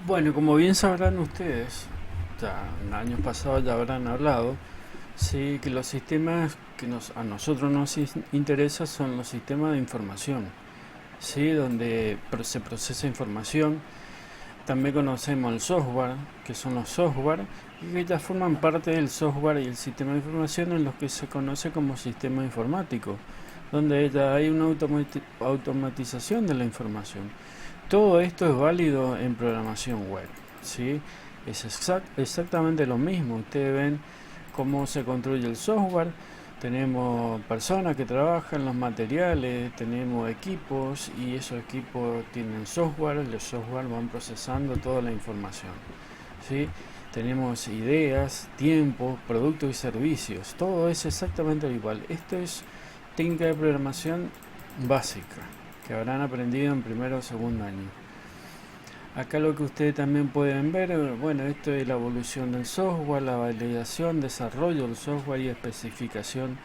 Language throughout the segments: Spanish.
Bueno, como bien sabrán ustedes, ya en años pasados ya habrán hablado, sí, que los sistemas que a nosotros nos interesa son los sistemas de información, sí, donde se procesa información. También conocemos el software, que son los software, y que ya forman parte del software y el sistema de información en los que se conoce como sistema informático, donde ya hay una automatización de la información. Todo esto es válido en programación web, ¿sí? Es exactamente lo mismo. Ustedes ven cómo se construye el software. Tenemos personas que trabajan los materiales, tenemos equipos y esos equipos tienen software. Los software van procesando toda la información, ¿sí? Tenemos ideas, tiempos, productos y servicios. Todo es exactamente igual. Esto es técnica de programación básica que habrán aprendido en primero o segundo año. Acá lo que ustedes también pueden ver, bueno, esto es la evolución del software, la validación, desarrollo del software y especificación.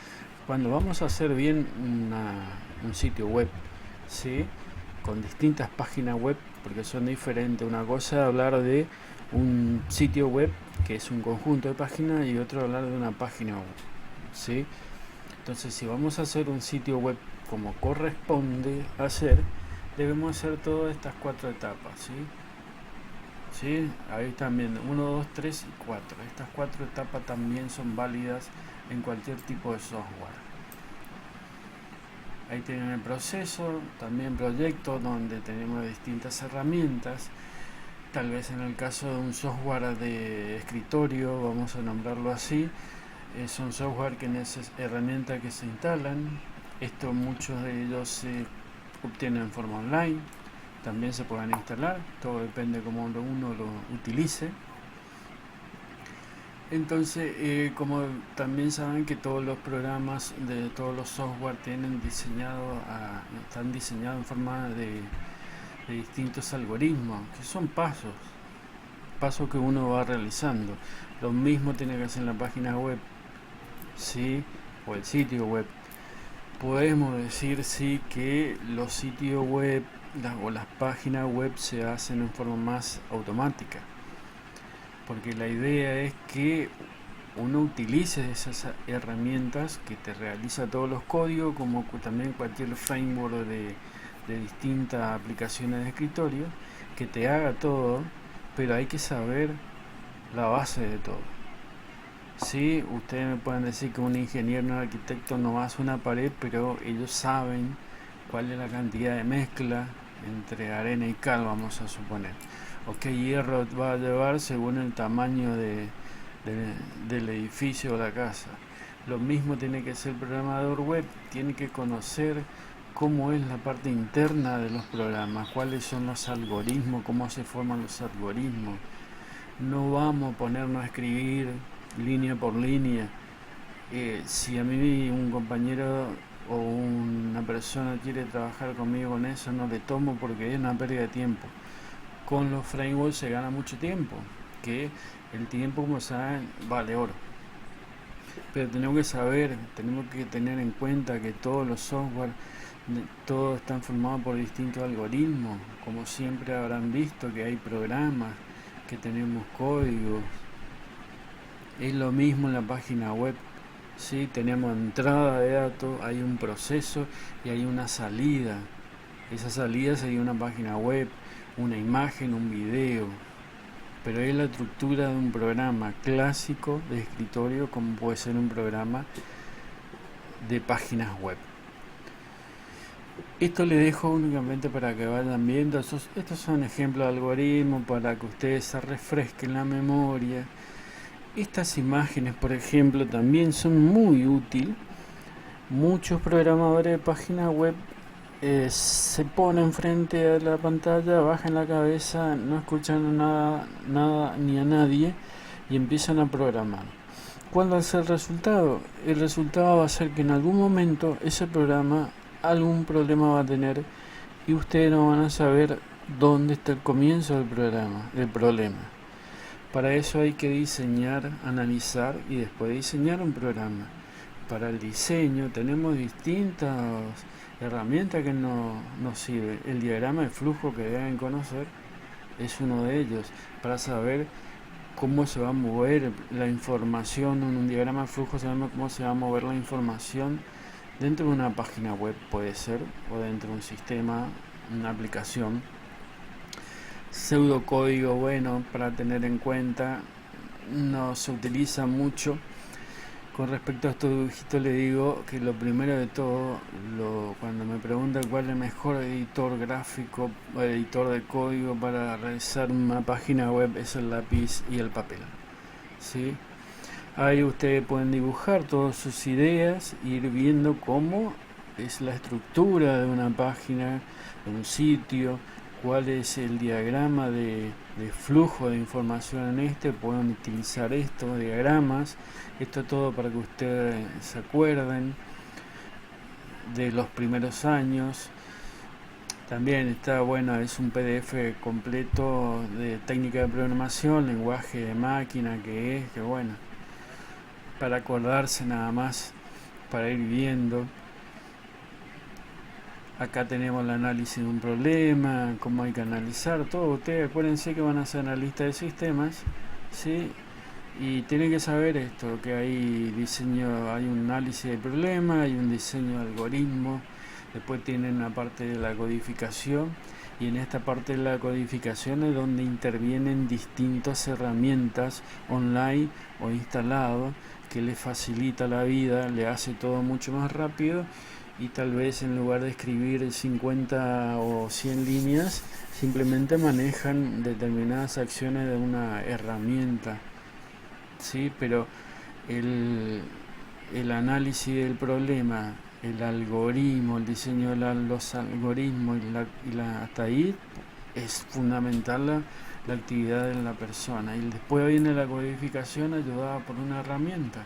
Cuando vamos a hacer bien un sitio web, ¿sí? Con distintas páginas web, porque son diferentes. Una cosa es hablar de un sitio web, que es un conjunto de páginas, y otro hablar de una página web, ¿sí? Entonces, si vamos a hacer un sitio web como corresponde hacer, debemos hacer todas estas cuatro etapas, ¿sí? ¿Sí? Ahí están viendo, 1, 2, 3 y 4. Estas cuatro etapas también son válidas en cualquier tipo de software. Ahí tienen el proceso, también proyectos donde tenemos distintas herramientas. Tal vez en el caso de un software de escritorio, vamos a nombrarlo así, son software que herramientas que se instalan. Esto muchos de ellos se obtienen en forma online, también se pueden instalar, todo depende de cómo uno lo utilice. Entonces, como también saben que todos los programas de todos los software están diseñados en forma de distintos algoritmos, que son pasos que uno va realizando. Lo mismo tiene que hacer en la página web, ¿sí? O el sitio web. Podemos decir sí que los sitios web o las páginas web se hacen en forma más automática, porque la idea es que uno utilice esas herramientas que te realiza todos los códigos, como también cualquier framework de distintas aplicaciones de escritorio, que te haga todo, pero hay que saber la base de todo. Sí, ustedes me pueden decir que un ingeniero, un arquitecto no hace una pared, pero ellos saben cuál es la cantidad de mezcla entre arena y cal, vamos a suponer, o qué hierro va a llevar según el tamaño del edificio o la casa. Lo mismo tiene que ser el programador web, tiene que conocer cómo es la parte interna de los programas, cuáles son los algoritmos, cómo se forman los algoritmos. No vamos a ponernos a escribir línea por línea. Si a mí un compañero o una persona quiere trabajar conmigo con eso, no le tomo porque es una pérdida de tiempo. Con los frameworks se gana mucho tiempo, que el tiempo, como saben, vale oro. Pero tenemos que tener en cuenta que todos los software, todos están formados por distintos algoritmos. Como siempre habrán visto que hay programas, que tenemos códigos. Es lo mismo en la página web. Sí, tenemos entrada de datos, hay un proceso y hay una salida. Esa salida sería una página web, una imagen, un video. Pero es la estructura de un programa clásico de escritorio, como puede ser un programa de páginas web. Esto le dejo únicamente para que vayan viendo. Estos son ejemplos de algoritmos para que ustedes se refresquen la memoria. Estas imágenes, por ejemplo, también son muy útiles. Muchos programadores de páginas web se ponen frente a la pantalla, bajan la cabeza, no escuchan nada ni a nadie y empiezan a programar. ¿Cuál va a ser el resultado? El resultado va a ser que en algún momento ese programa algún problema va a tener y ustedes no van a saber dónde está el comienzo del problema. Para eso hay que diseñar, analizar y después diseñar un programa. Para el diseño tenemos distintas herramientas que nos sirven. El diagrama de flujo que deben conocer es uno de ellos, para saber cómo se va a mover la información en un diagrama de flujo. Sabemos cómo se va a mover la información dentro de una página web, puede ser, o dentro de un sistema, una aplicación. Pseudocódigo, bueno, para tener en cuenta, no se utiliza mucho. Con respecto a estos dibujitos, le digo que lo primero de todo, cuando me preguntan cuál es el mejor editor gráfico o editor de código para realizar una página web, es el lápiz y el papel, ¿sí? Ahí ustedes pueden dibujar todas sus ideas e ir viendo cómo es la estructura de una página, de un sitio, cuál es el diagrama de flujo de información en pueden utilizar estos diagramas. Esto todo para que ustedes se acuerden de los primeros años. También está bueno, es un PDF completo de técnica de programación, lenguaje de máquina, que bueno, para acordarse nada más, para ir viendo. Acá tenemos el análisis de un problema, cómo hay que analizar todo. Ustedes acuérdense que van a ser analistas de sistemas, ¿sí? Y tienen que saber esto, que hay diseño, hay un análisis del problema, hay un diseño de algoritmo, después tienen la parte de la codificación, y en esta parte de la codificación es donde intervienen distintas herramientas online o instalado, que les facilita la vida, le hace todo mucho más rápido. Y tal vez en lugar de escribir 50 o 100 líneas, simplemente manejan determinadas acciones de una herramienta, ¿sí? Pero el análisis del problema, el algoritmo, el diseño de los algoritmos hasta ahí es fundamental la actividad de la persona. Y después viene la codificación ayudada por una herramienta.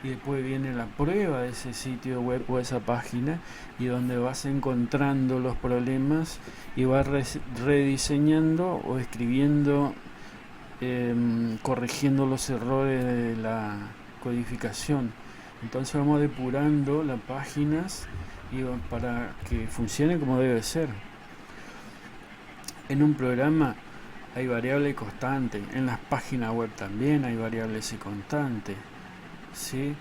Y después viene la prueba de ese sitio web o esa página, y donde vas encontrando los problemas y vas rediseñando o escribiendo, corrigiendo los errores de la codificación. Entonces vamos depurando las páginas para que funcione como debe ser. En un programa hay variable constante, en las páginas web también hay variables y constantes, ¿sí?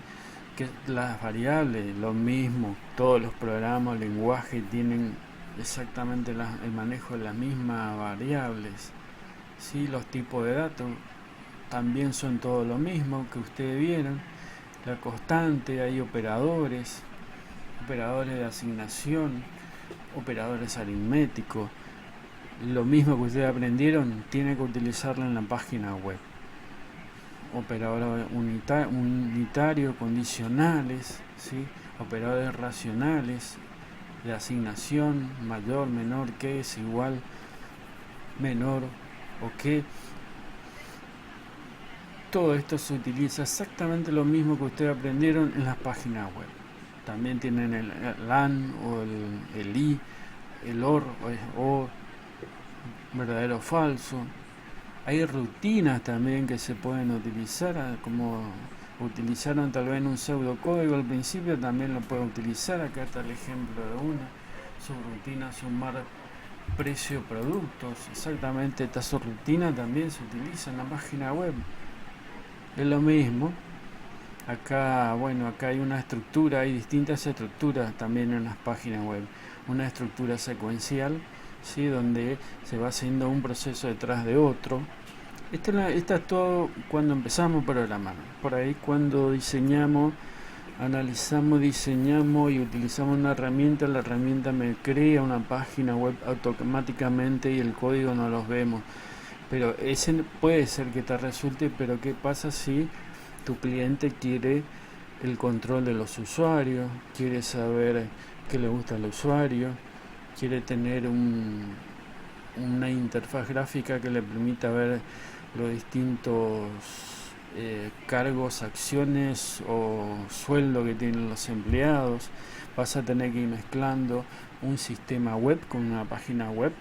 Que las variables, lo mismo, todos los programas, lenguajes tienen exactamente el manejo de las mismas variables, ¿sí? Los tipos de datos también son todo lo mismo que ustedes vieron. La constante, hay operadores de asignación, operadores aritméticos. Lo mismo que ustedes aprendieron, tienen que utilizarlo en la página web. Operadores unitarios, condicionales, ¿sí? Operadores racionales de asignación, mayor, menor, que es igual, menor o que. Todo esto se utiliza exactamente lo mismo que ustedes aprendieron en las páginas web. También tienen el LAN o el I, el OR o verdadero o falso. Hay rutinas también que se pueden utilizar, como utilizaron tal vez en un pseudocódigo al principio, también lo pueden utilizar. Acá está el ejemplo de una subrutina: sumar precio productos. Exactamente, esta subrutina también se utiliza en la página web. Es lo mismo. Acá, bueno, acá hay una estructura, hay distintas estructuras también en las páginas web. Una estructura secuencial, ¿sí? Donde se va haciendo un proceso detrás de otro. Esta es todo cuando empezamos a programar. Por ahí cuando diseñamos, analizamos, diseñamos y utilizamos una herramienta, la herramienta me crea una página web automáticamente y el código no los vemos. Pero ese puede ser que te resulte, pero ¿qué pasa si tu cliente quiere el control de los usuarios, quiere saber qué le gusta al usuario, quiere tener una interfaz gráfica que le permita ver los distintos cargos, acciones o sueldo que tienen los empleados? Vas a tener que ir mezclando un sistema web con una página web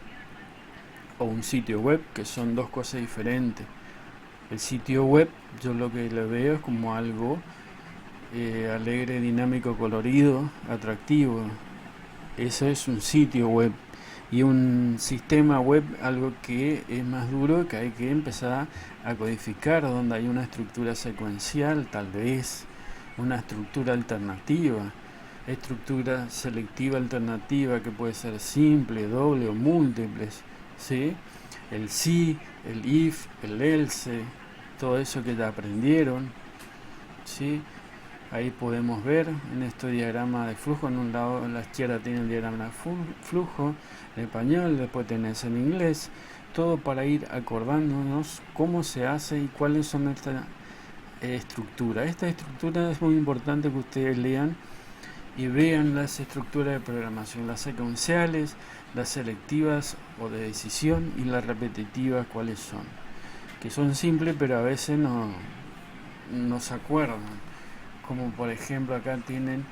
o un sitio web, que son dos cosas diferentes. El sitio web, yo lo que le veo es como algo alegre, dinámico, colorido, atractivo. Eso es un sitio web. y un sistema web algo que es más duro, que hay que empezar a codificar, donde hay una estructura secuencial, tal vez una estructura alternativa, estructura selectiva alternativa que puede ser simple, doble o múltiples, ¿sí? El si, el if, el else, todo eso que ya aprendieron, ¿sí? Ahí podemos ver en este diagrama de flujo, en un lado, en la izquierda tiene el diagrama de flujo en español, después tenés en inglés, todo para ir acordándonos cómo se hace y cuáles son estas estructuras. Esta estructura es muy importante que ustedes lean y vean las estructuras de programación, las secuenciales, las selectivas o de decisión y las repetitivas, cuáles son. Que son simples pero a veces no se acuerdan. Como por ejemplo acá tienen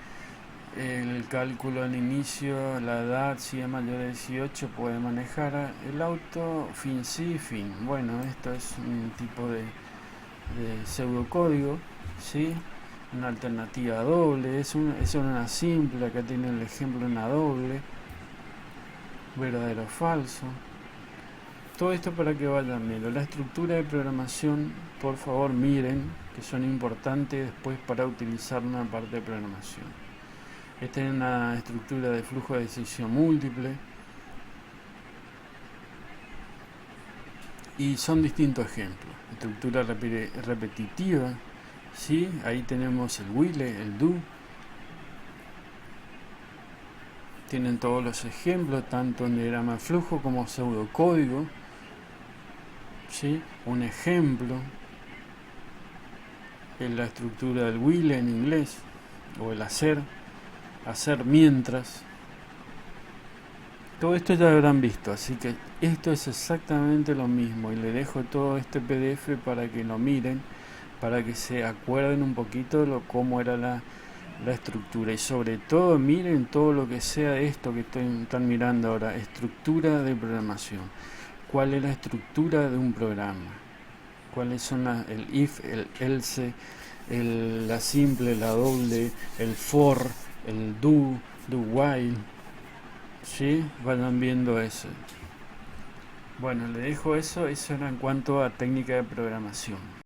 el cálculo al inicio, la edad, si es mayor de 18 puede manejar el auto, fin sí, fin. Bueno, esto es un tipo de pseudocódigo, ¿sí? Una alternativa doble, es una simple, acá tiene el ejemplo de una doble, verdadero o falso. Todo esto para que vayan viendo. La estructura de programación, por favor miren, que son importantes después para utilizar una parte de programación. Esta es una estructura de flujo de decisión múltiple. Y son distintos ejemplos. Estructura repetitiva, ¿sí? Ahí tenemos el while, el do. Tienen todos los ejemplos, tanto en diagrama de flujo como pseudocódigo, ¿sí? Un ejemplo es la estructura del while en inglés, o el hacer mientras. Todo esto ya habrán visto, así que esto es exactamente lo mismo y le dejo todo este PDF para que lo miren, para que se acuerden un poquito de cómo era la estructura y sobre todo miren todo lo que sea esto que están mirando ahora, estructura de programación. ¿Cuál es la estructura de un programa? ¿Cuáles son el if, el else, la simple, la doble, el for, el do while? ¿Sí? Vayan viendo eso. Bueno, le dejo eso era en cuanto a técnica de programación.